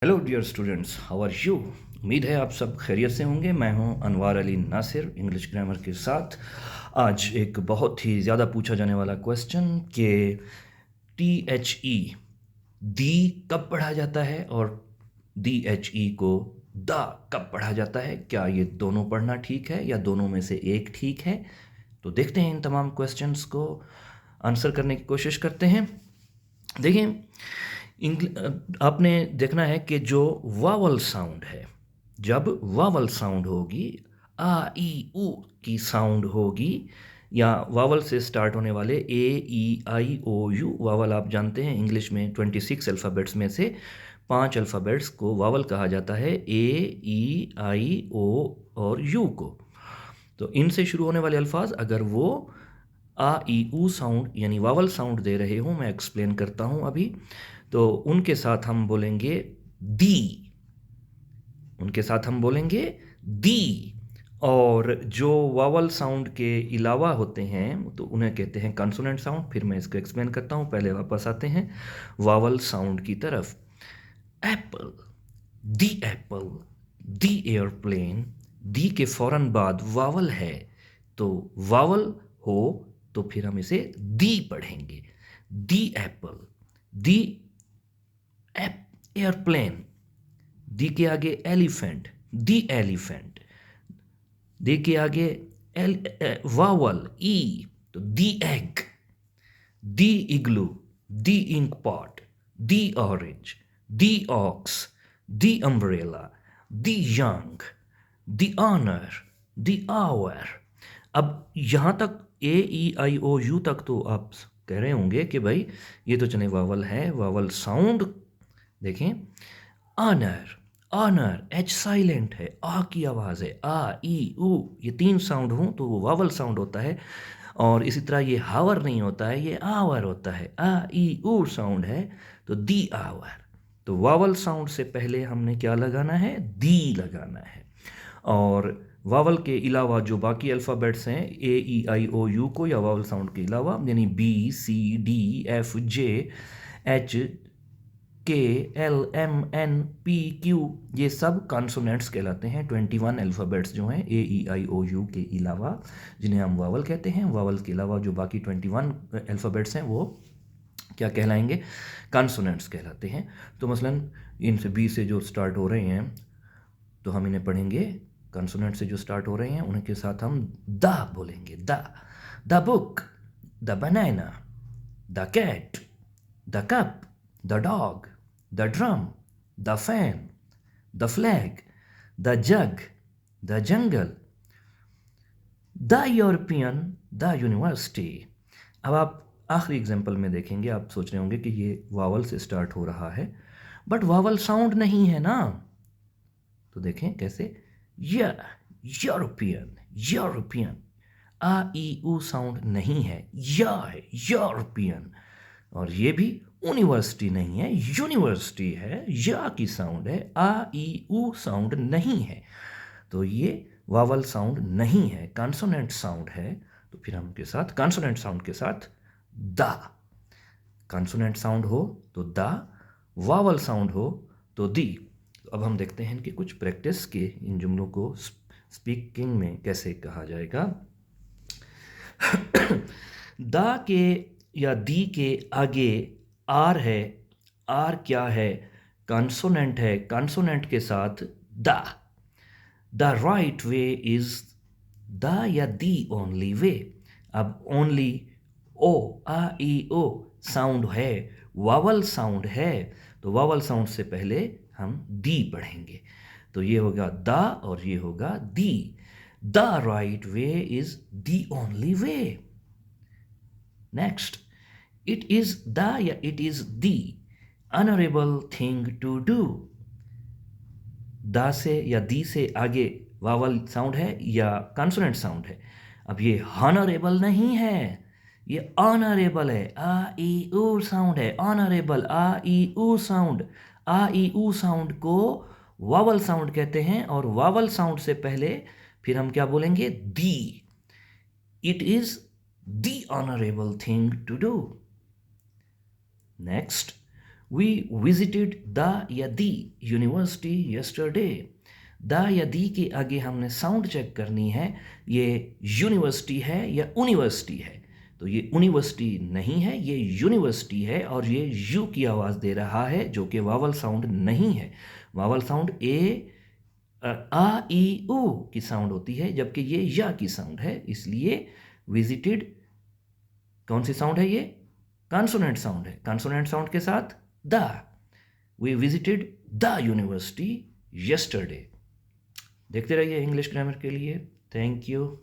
Hello dear students, how are you. उम्मीद है आप सब खैरियत से होंगे। मैं हूं अनवार अली नासिर, इंग्लिश ग्रामर के साथ। आज एक बहुत ही ज़्यादा पूछा जाने वाला क्वेश्चन कि THE दी कब पढ़ा जाता है और DHE को दा कब पढ़ा जाता है। क्या ये दोनों पढ़ना ठीक है या दोनों में से एक ठीक है? तो देखते हैं, इन तमाम क्वेश्चंस को आंसर करने की कोशिश करते हैं। देखिए, आपने देखना है कि जो वावल साउंड है, जब वावल साउंड होगी, आ ई उ की साउंड होगी, या वावल से स्टार्ट होने वाले ए ई आई ओ यू, वावल आप जानते हैं इंग्लिश में 26 अल्फ़ाबेट्स में से 5 अल्फ़ाबेट्स को वावल कहा जाता है, ए ई आई ओ और यू को। तो इनसे शुरू होने वाले अल्फाज अगर वो आ ई ऊ साउंड यानी वावल साउंड दे रहे हों, मैं एक्सप्लेन करता हूं अभी, तो उनके साथ हम बोलेंगे दी, उनके साथ हम बोलेंगे दी। और जो वावल साउंड के अलावा होते हैं तो उन्हें कहते हैं कॉन्सोनेंट साउंड। फिर मैं इसको एक्सप्लेन करता हूं, पहले वापस आते हैं वावल साउंड की तरफ। एप्पल, दी एप्पल, दी एयरप्लेन, दी के फौरन बाद वावल है, तो वावल हो तो फिर हम इसे दी पढ़ेंगे। दी एप्पल, दी एयरप्लेन, दी के आगे एलिफेंट, दी एलिफेंट, दी के आगे वावल ई, तो the egg, the igloo, the ink pot, the orange, the ox, the umbrella, the young, the honour, the hour. अब यहाँ तक ए ई आई ओ यू तक तो आप कह रहे होंगे कि भाई ये तो चने वावल है, वावल साउंड। देखें, ऑनर, ऑनर, एच साइलेंट है, आ की आवाज़ है, आ ई ऊ, ये 3 साउंड हों तो वो वावल साउंड होता है। और इसी तरह ये हावर नहीं होता है, ये आवर होता है, आ ई ऊ साउंड है तो दी आवर। तो वावल साउंड से पहले हमने क्या लगाना है? दी लगाना है। और वावल के अलावा जो बाकी अल्फ़ाबेट्स हैं ए ई आई ओ यू को, या वावल साउंड के अलावा, यानी B C D F J H K L M N P Q, ये सब कॉन्सोनेंट्स कहलाते हैं। 21 अल्फ़ाबेट्स जो हैं ए ई आई ओ यू के अलावा, जिन्हें हम वावल कहते हैं, वावल के अलावा जो बाकी 21 अल्फ़ाबेट्स हैं वो क्या कहलाएंगे? कॉन्सोनेंट्स कहलाते हैं। तो मसलन इनसे बी से जो स्टार्ट हो रहे हैं तो हम इन्हें पढ़ेंगे, कॉन्सोनेंट से जो स्टार्ट हो रहे हैं उनके साथ हम द बोलेंगे। The book, the banana, the cat, the cup, the dog, the drum, the fan, the flag, the jug, the jungle, the European, the university. अब आप आखिरी एग्जाम्पल में देखेंगे, आप सोच रहे होंगे कि ये वावल से स्टार्ट हो रहा है, बट वावल साउंड नहीं है ना। तो देखें कैसे, यूरोपियन, यूरोपियन, आ ई ऊ साउंड नहीं है, या है यूरोपियन। और ये भी यूनिवर्सिटी नहीं है, यूनिवर्सिटी है, या की साउंड है, आ ई ऊ साउंड नहीं है। तो ये वावल साउंड नहीं है, कॉन्सोनेंट साउंड है। तो फिर हम के साथ कॉन्सोनेंट साउंड के साथ द, कॉन्सोनेंट साउंड हो तो द, वावल साउंड हो तो दी। अब हम देखते हैं कि कुछ प्रैक्टिस के इन जुमलों को स्पीकिंग में कैसे कहा जाएगा। द के या दी के आगे आर है, आर क्या है? कॉन्सोनेंट है, कॉन्सोनेंट के साथ the. The right way is the या दी ओनली वे। अब ओनली, ओ, आ ई ओ साउंड है, वावल साउंड है, तो वावल साउंड से पहले हम दी पढ़ेंगे। तो ये होगा द और ये होगा the. The right way is the only way. Next, it is the या it is the honourable thing to do. The से या दी से आगे वावल साउंड है या कॉन्सोनेंट साउंड है। अब ये हॉनरेबल नहीं है, ये ऑनरेबल है, आ ई ऊ साउंड है, ऑनरेबल, आ ई ऊ साउंड। आ ई ऊ साउंड को वावल साउंड कहते हैं, और वावल साउंड से पहले फिर हम क्या बोलेंगे? The. It is the honourable thing to do. Next, we visited the या दी यूनिवर्सिटी यस्टरडे। द या दी के आगे हमने साउंड चेक करनी है, ये यूनिवर्सिटी है या यूनिवर्सिटी है। तो ये यूनिवर्सिटी नहीं है, ये यूनिवर्सिटी है, और ये यू की आवाज़ दे रहा है जो कि वावल साउंड नहीं है। वावल साउंड ए आ ई ऊ की साउंड होती है, जबकि ये या की साउंड है। इसलिए विजिटेड कौन सी साउंड है ये? कॉन्सोनेंट साउंड है। कॉन्सोनेंट साउंड के साथ the. We visited the university yesterday. देखते रहिए इंग्लिश ग्रामर के लिए। Thank you.